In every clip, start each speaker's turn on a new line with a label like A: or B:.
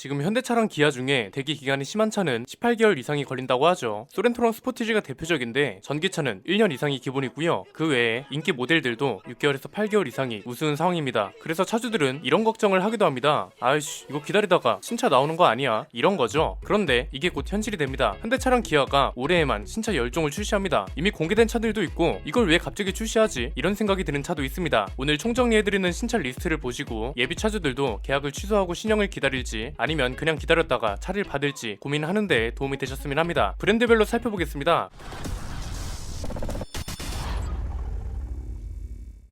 A: 지금 현대차랑 기아 중에 대기 기간이 심한 차는 18개월 이상이 걸린다고 하죠. 소렌토랑 스포티지가 대표적인데 전기차는 1년 이상이 기본이고요. 그 외에 인기 모델들도 6개월에서 8개월 이상이 우스운 상황입니다. 그래서 차주들은 이런 걱정을 하기도 합니다. 아이씨, 이거 기다리다가 신차 나오는 거 아니야? 이런 거죠. 그런데 이게 곧 현실이 됩니다. 현대차랑 기아가 올해에만 신차 10종을 출시합니다. 이미 공개된 차들도 있고 이걸 왜 갑자기 출시하지? 이런 생각이 드는 차도 있습니다. 오늘 총정리해드리는 신차 리스트를 보시고 예비 차주들도 계약을 취소하고 신형을 기다릴지 아니면 그냥 기다렸다가 차를 받을지 고민하는 데 도움이 되셨으면 합니다. 브랜드별로 살펴보겠습니다.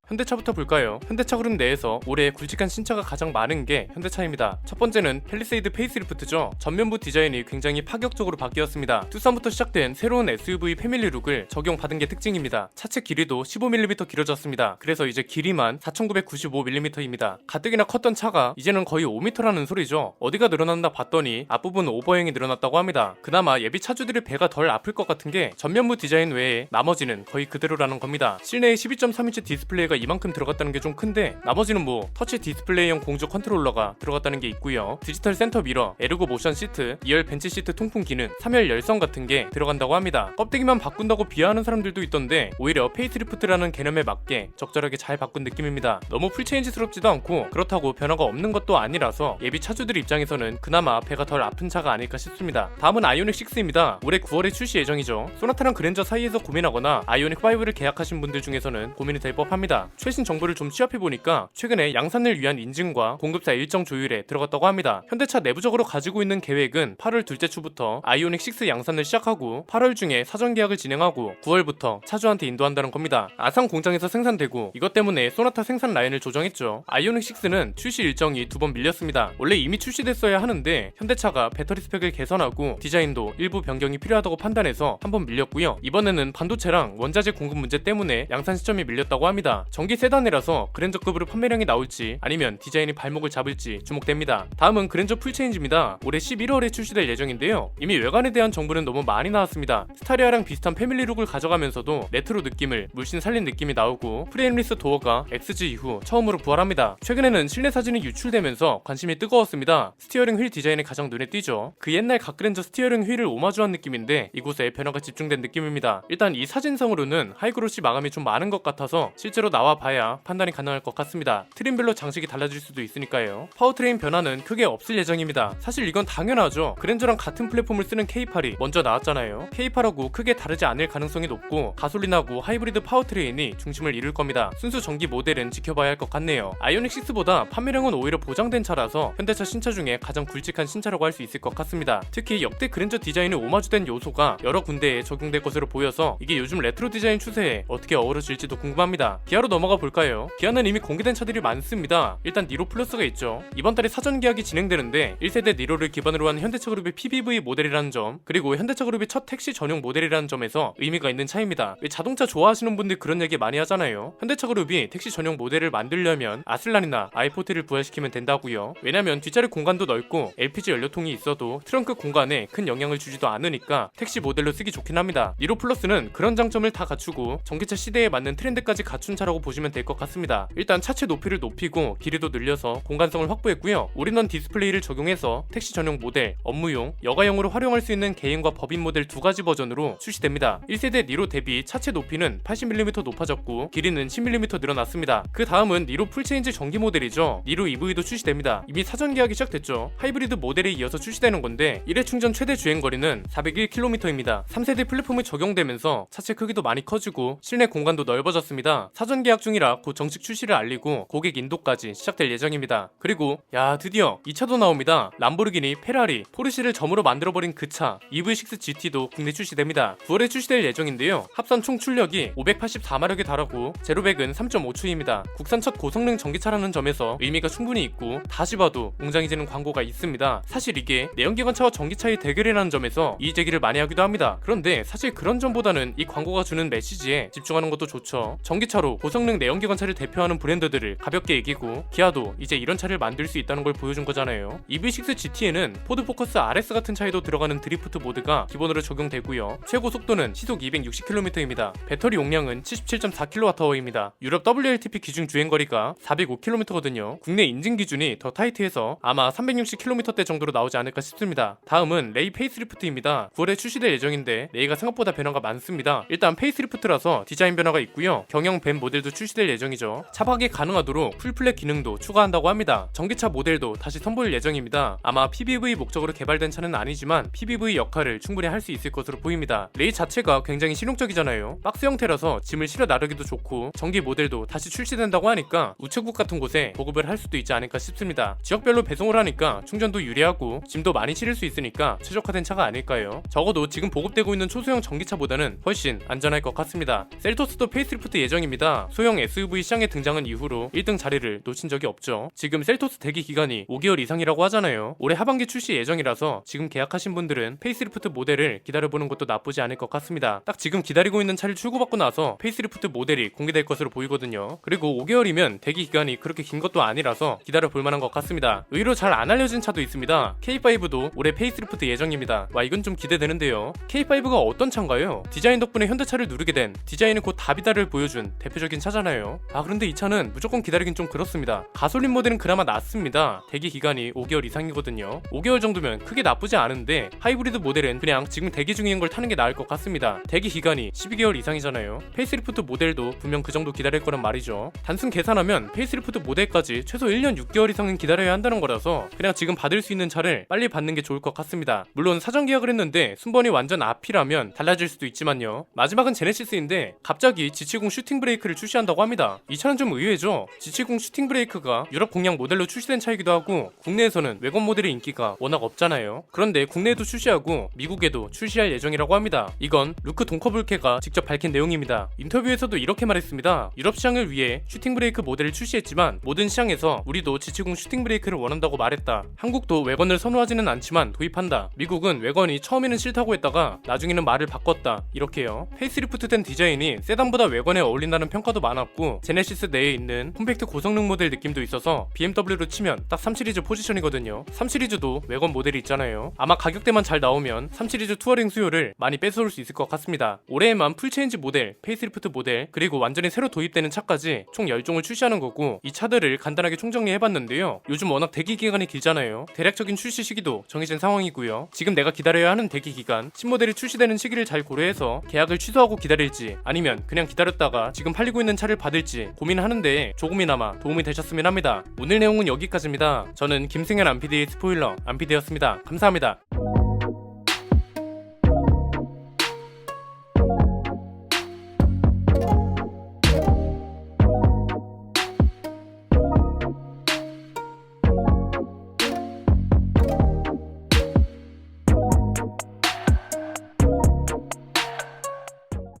A: 현대차부터 볼까요? 현대차 그룹 내에서 올해 굵직한 신차가 가장 많은 게 현대차입니다. 첫 번째는 팰리세이드 페이스리프트죠. 전면부 디자인이 굉장히 파격적으로 바뀌었습니다. 투싼부터 시작된 새로운 SUV 패밀리룩을 적용받은 게 특징입니다. 차체 길이도 15mm 길어졌습니다. 그래서 이제 길이만 4995mm입니다. 가뜩이나 컸던 차가 이제는 거의 5m라는 소리죠. 어디가 늘어났나 봤더니 앞부분 오버행이 늘어났다고 합니다. 그나마 예비 차주들의 배가 덜 아플 것 같은 게 전면부 디자인 외에 나머지는 거의 그대로라는 겁니다. 실내에 12.3인치 디스플레이가 이만큼 들어갔다는 게 좀 큰데 나머지는 뭐 터치 디스플레이형 공조 컨트롤러가 들어갔다는 게 있고요. 디지털 센터 미러, 에르고 모션 시트, 2열 벤치 시트 통풍 기능, 3열 열선 같은 게 들어간다고 합니다. 껍데기만 바꾼다고 비하하는 사람들도 있던데 오히려 페이스리프트라는 개념에 맞게 적절하게 잘 바꾼 느낌입니다. 너무 풀체인지스럽지도 않고 그렇다고 변화가 없는 것도 아니라서 예비 차주들 입장에서는 그나마 배가 덜 아픈 차가 아닐까 싶습니다. 다음은 아이오닉 6입니다. 올해 9월에 출시 예정이죠. 소나타랑 그랜저 사이에서 고민하거나 아이오닉 5를 계약하신 분들 중에서는 고민이 될 법합니다. 최신 정보를 좀 취합해보니까 최근에 양산을 위한 인증과 공급사 일정 조율에 들어갔다고 합니다. 현대차 내부적으로 가지고 있는 계획은 8월 둘째 주부터 아이오닉 6 양산을 시작하고 8월 중에 사전 계약을 진행하고 9월부터 차주한테 인도한다는 겁니다. 아산 공장에서 생산되고 이것 때문에 소나타 생산 라인을 조정했죠. 아이오닉 6는 출시 일정이 2번 밀렸습니다. 원래 이미 출시됐어야 하는데 현대차가 배터리 스펙을 개선하고 디자인도 일부 변경이 필요하다고 판단해서 한번 밀렸고요. 이번에는 반도체랑 원자재 공급 문제 때문에 양산 시점이 밀렸다고 합니다. 전기 세단이라서 그랜저급으로 판매량이 나올지 아니면 디자인이 발목을 잡을지 주목됩니다. 다음은 그랜저 풀체인지입니다. 올해 11월에 출시될 예정인데요. 이미 외관에 대한 정보는 너무 많이 나왔습니다. 스타리아랑 비슷한 패밀리룩을 가져가면서도 레트로 느낌을 물씬 살린 느낌이 나오고 프레임리스 도어가 XG 이후 처음으로 부활합니다. 최근에는 실내 사진이 유출되면서 관심이 뜨거웠습니다. 스티어링 휠 디자인이 가장 눈에 띄죠. 그 옛날 각그랜저 스티어링 휠을 오마주한 느낌인데 이곳에 변화가 집중된 느낌입니다. 일단 이 사진상으로는 하이그로시 마감이 좀 많은 것 같아서 실제로 나와 봐야 판단이 가능할 것 같습니다. 트림별로 장식이 달라질 수도 있으니까요. 파워트레인 변화는 크게 없을 예정입니다. 사실 이건 당연하죠. 그랜저랑 같은 플랫폼을 쓰는 K8이 먼저 나왔잖아요. K8하고 크게 다르지 않을 가능성이 높고 가솔린하고 하이브리드 파워트레인이 중심을 이룰 겁니다. 순수 전기 모델은 지켜봐야 할 것 같네요. 아이오닉 6보다 판매량은 오히려 보장된 차라서 현대차 신차 중에 가장 굵직한 신차라고 할 수 있을 것 같습니다. 특히 역대 그랜저 디자인에 오마주된 요소가 여러 군데에 적용될 것으로 보여서 이게 요즘 레트로 디자인 추세에 어떻게 어우러질지도 궁금합니다. 기아로 넘어가 볼까요? 기아는 이미 공개된 차들이 많습니다. 일단 니로 플러스가 있죠. 이번 달에 사전 계약이 진행되는데 1세대 니로를 기반으로 한 현대차 그룹의 PBV 모델이라는 점, 그리고 현대차 그룹의 첫 택시 전용 모델이라는 점에서 의미가 있는 차입니다. 왜 자동차 좋아하시는 분들 그런 얘기 많이 하잖아요. 현대차 그룹이 택시 전용 모델을 만들려면 아슬란이나 i40를 부활시키면 된다고요. 왜냐면 뒷자리 공간도 넓고 LPG 연료통이 있어도 트렁크 공간에 큰 영향을 주지도 않으니까 택시 모델로 쓰기 좋긴 합니다. 니로 플러스는 그런 장점을 다 갖추고 전기차 시대에 맞는 트렌드까지 갖춘 차라고 보시면 될 것 같습니다. 일단 차체 높이를 높이고 길이도 늘려서 공간성을 확보했고요. 올인원 디스플레이를 적용해서 택시 전용 모델, 업무용, 여가용으로 활용할 수 있는 개인과 법인 모델 두 가지 버전으로 출시됩니다. 1세대 니로 대비 차체 높이는 80mm 높아졌고 길이는 10mm 늘어났습니다. 그 다음은 니로 풀체인지 전기 모델이죠. 니로 EV도 출시됩니다. 이미 사전 계약이 시작됐죠. 하이브리드 모델에 이어서 출시되는 건데 1회 충전 최대 주행거리는 401km입니다. 3세대 플랫폼이 적용되면서 차체 크기도 많이 커지고 실내 공간도 넓어졌습니다. 사전 계약 중이라 곧 정식 출시를 알리고 고객 인도까지 시작될 예정입니다. 그리고 드디어 이 차도 나옵니다. 람보르기니, 페라리, 포르쉐를 점으로 만들어버린 그 차 EV6 GT도 국내 출시됩니다. 9월에 출시될 예정인데요. 합산 총 출력이 584마력에 달하고 제로백은 3.5초입니다. 국산 첫 고성능 전기차라는 점에서 의미가 충분히 있고 다시 봐도 웅장해지는 광고가 있습니다. 사실 이게 내연기관차와 전기차의 대결이라는 점에서 이의 제기를 많이 하기도 합니다. 그런데 사실 그런 점보다는 이 광고가 주는 메시지에 집중하는 것도 좋죠. 전기차로 고성능 고성능 내연기관차를 대표하는 브랜드들을 가볍게 이기고 기아도 이제 이런 차를 만들 수 있다는 걸 보여준 거잖아요. EV6 GT에는 포드 포커스 RS 같은 차에도 들어가는 드리프트 모드가 기본으로 적용되고요. 최고 속도는 시속 260km입니다. 배터리 용량은 77.4kWh입니다. 유럽 WLTP 기준 주행거리가 405km거든요. 국내 인증 기준이 더 타이트해서 아마 360km대 정도로 나오지 않을까 싶습니다. 다음은 레이 페이스리프트입니다. 9월에 출시될 예정인데 레이가 생각보다 변화가 많습니다. 일단 페이스리프트라서 디자인 변화가 있고요. 경영 밴 모델도 출시될 예정이죠. 차박이 가능하도록 풀플랫 기능도 추가한다고 합니다. 전기차 모델도 다시 선보일 예정입니다. 아마 PBV 목적으로 개발된 차는 아니지만 PBV 역할을 충분히 할 수 있을 것으로 보입니다. 레이 자체가 굉장히 실용적이잖아요. 박스 형태라서 짐을 실어 나르기도 좋고 전기 모델도 다시 출시된다고 하니까 우체국 같은 곳에 보급을 할 수도 있지 않을까 싶습니다. 지역별로 배송을 하니까 충전도 유리하고 짐도 많이 실을 수 있으니까 최적화된 차가 아닐까요? 적어도 지금 보급되고 있는 초소형 전기차보다는 훨씬 안전할 것 같습니다. 셀토스도 페이스리프트 예정입니다. 소형 SUV 시장에 등장한 이후로 1등 자리를 놓친 적이 없죠. 지금 셀토스 대기 기간이 5개월 이상이라고 하잖아요. 올해 하반기 출시 예정이라서 지금 계약하신 분들은 페이스리프트 모델을 기다려보는 것도 나쁘지 않을 것 같습니다. 딱 지금 기다리고 있는 차를 출고받고 나서 페이스리프트 모델이 공개될 것으로 보이거든요. 그리고 5개월이면 대기 기간이 그렇게 긴 것도 아니라서 기다려볼 만한 것 같습니다. 의외로 잘 안 알려진 차도 있습니다. K5도 올해 페이스리프트 예정입니다. 와, 이건 좀 기대되는데요. K5가 어떤 차인가요? 디자인 덕분에 현대차를 누르게 된, 디자인은 곧 다비다를 보여준 대표적인 차잖아요. 그런데 이 차는 무조건 기다리긴 좀 그렇습니다. 가솔린 모델은 그나마 낫습니다. 대기 기간이 5개월 이상이거든요. 5개월 정도면 크게 나쁘지 않은데 하이브리드 모델은 그냥 지금 대기 중인 걸 타는 게 나을 것 같습니다. 대기 기간이 12개월 이상이잖아요. 페이스리프트 모델도 분명 그 정도 기다릴 거란 말이죠. 단순 계산하면 페이스리프트 모델까지 최소 1년 6개월 이상은 기다려야 한다는 거라서 그냥 지금 받을 수 있는 차를 빨리 받는 게 좋을 것 같습니다. 물론 사전 계약을 했는데 순번이 완전 앞이라면 달라질 수도 있지만요. 마지막은 제네시스인데 갑자기 G70 슈팅 브레이크를 출시한다고 합니다. 이 차는 좀 의외죠. G70 슈팅 브레이크가 유럽 공략 모델로 출시된 차이기도 하고 국내에서는 외관 모델의 인기가 워낙 없잖아요. 그런데 국내에도 출시하고 미국에도 출시할 예정이라고 합니다. 이건 루크 동커블케가 직접 밝힌 내용입니다. 인터뷰에서도 이렇게 말했습니다. 유럽 시장을 위해 슈팅 브레이크 모델을 출시했지만 모든 시장에서 우리도 G70 슈팅 브레이크를 원한다고 말했다. 한국도 외관을 선호하지는 않지만 도입한다. 미국은 외관이 처음에는 싫다고 했다가 나중에는 말을 바꿨다. 이렇게요. 페이스리프트 된 디자인이 세단보다 외관에 어울린다는 평가도 많았고 제네시스 내에 있는 콤팩트 고성능 모델 느낌도 있어서 BMW로 치면 딱 3 시리즈 포지션이거든요. 3 시리즈도 외관 모델이 있잖아요. 아마 가격대만 잘 나오면 3 시리즈 투어링 수요를 많이 뺏어올 수 있을 것 같습니다. 올해에만 풀체인지 모델, 페이스리프트 모델, 그리고 완전히 새로 도입되는 차까지 총 10종을 출시하는 거고 이 차들을 간단하게 총정리해봤는데요. 요즘 워낙 대기 기간이 길잖아요. 대략적인 출시 시기도 정해진 상황이고요. 지금 내가 기다려야 하는 대기 기간, 신모델이 출시되는 시기를 잘 고려해서 계약을 취소하고 기다릴지 아니면 그냥 기다렸다가 지금 팔리고 있는 차를 받을지 고민하는데 조금이나마 도움이 되셨으면 합니다. 오늘 내용은 여기까지입니다. 저는 김승현 안PD의 스포일러 안PD였습니다. 감사합니다.